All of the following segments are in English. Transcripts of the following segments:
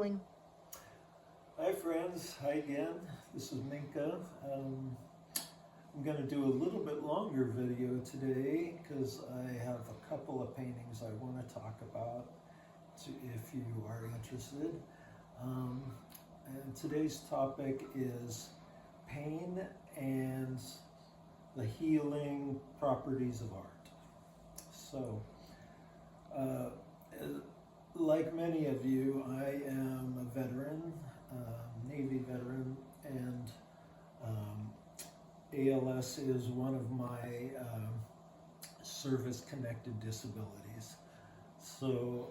Hi friends, hi again. This is Minke. I'm going to do a little bit longer video today because I have a couple of paintings I want to talk about if you are interested. And today's topic is pain and the healing properties of art. So, like many of you, I am a veteran, Navy veteran, and ALS is one of my service-connected disabilities. So,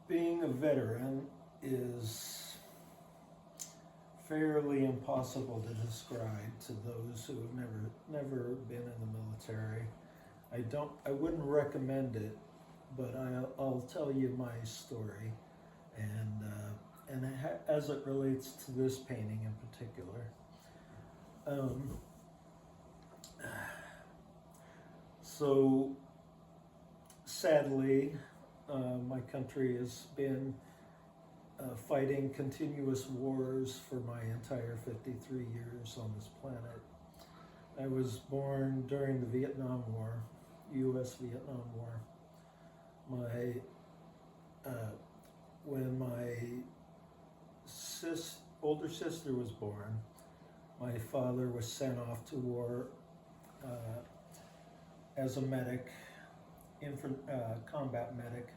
being a veteran is fairly impossible to describe to those who have never been in the military. I wouldn't recommend it, but I'll tell you my story, and as it relates to this painting in particular. So sadly, my country has been fighting continuous wars for my entire 53 years on this planet. I was born during the Vietnam War, U.S. Vietnam War. When my older sister was born, my father was sent off to war as a medic, combat medic,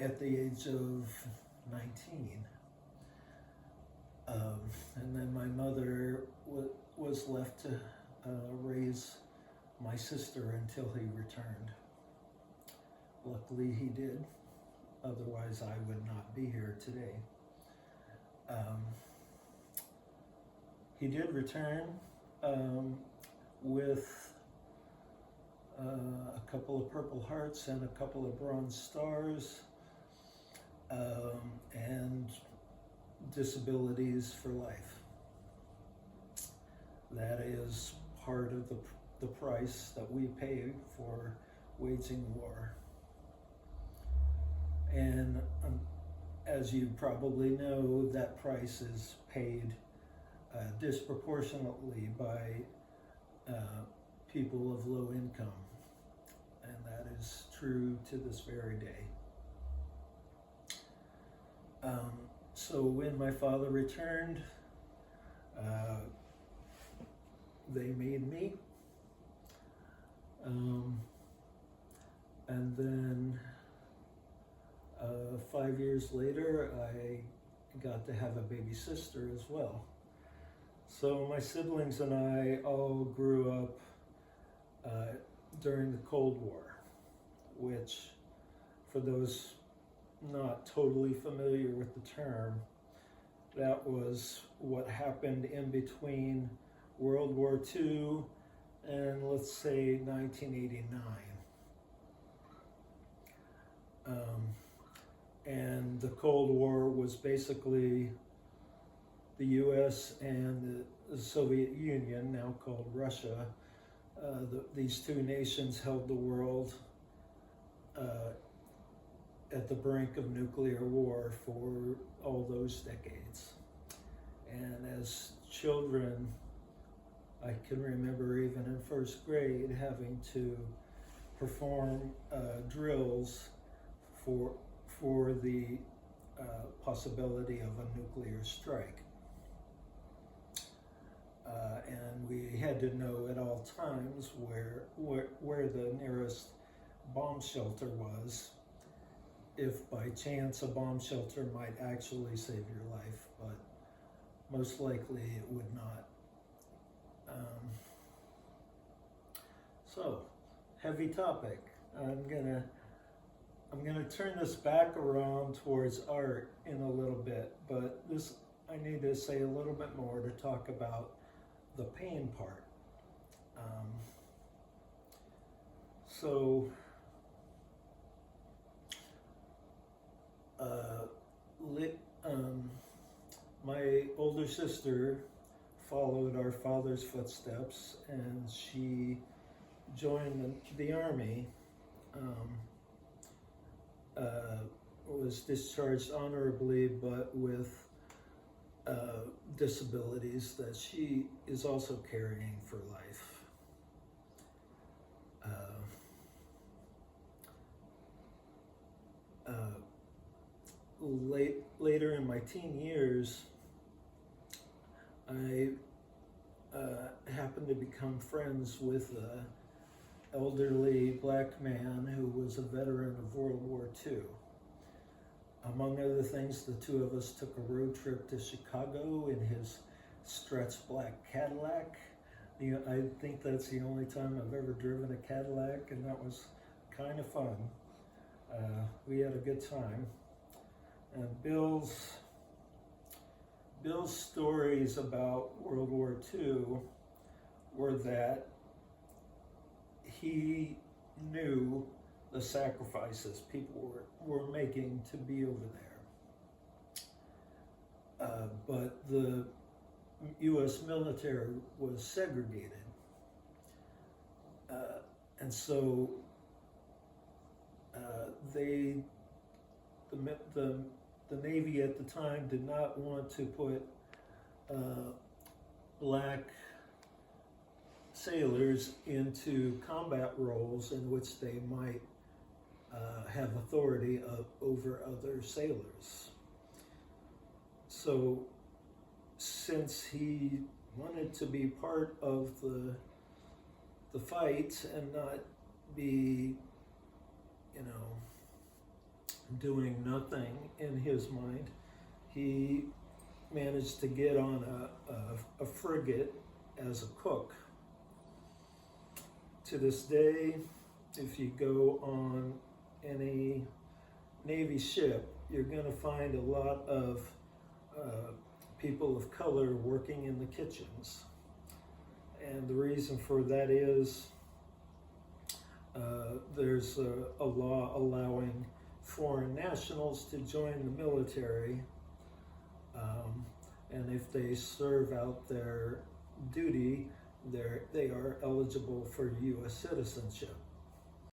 at the age of 19. And then my mother was left to raise my sister until he returned. Luckily he did, otherwise I would not be here today. He did return with a couple of Purple Hearts and a couple of Bronze Stars, and disabilities for life. That is part of the price that we pay for waging war. And as you probably know, that price is paid disproportionately by people of low income. And that is true to this very day. So when my father returned, they made me. And then 5 years later, I got to have a baby sister as well. So my siblings and I all grew up during the Cold War, which, for those not totally familiar with the term, that was what happened in between World War II and, let's say, 1989. And the Cold War was basically the US and the Soviet Union, now called Russia. These two nations held the world at the brink of nuclear war for all those decades. And as children, I can remember even in first grade having to perform drills for the possibility of a nuclear strike. And we had to know at all times where the nearest bomb shelter was, if by chance a bomb shelter might actually save your life, but most likely it would not. So, heavy topic. I'm gonna turn this back around towards art in a little bit, but I need to say a little bit more to talk about the pain part. My older sister followed our father's footsteps, and she joined the Army was discharged honorably, but with disabilities that she is also carrying for life. Later in my teen years, I happened to become friends with an elderly black man who was a veteran of World War II. Among other things, the two of us took a road trip to Chicago in his stretched black Cadillac. I think that's the only time I've ever driven a Cadillac, and that was kind of fun. We had a good time. And Bill's stories about World War II were that he knew the sacrifices people were making to be over there. But the U.S. military was segregated. And so the Navy at the time did not want to put black sailors into combat roles in which they might have authority over other sailors. So since he wanted to be part of the fight and not be, doing nothing in his mind, he managed to get on a frigate as a cook. To this day, if you go on any Navy ship, you're going to find a lot of people of color working in the kitchens. And the reason for that is there's a law allowing foreign nationals to join the military, and if they serve out their duty, they are eligible for U.S. citizenship.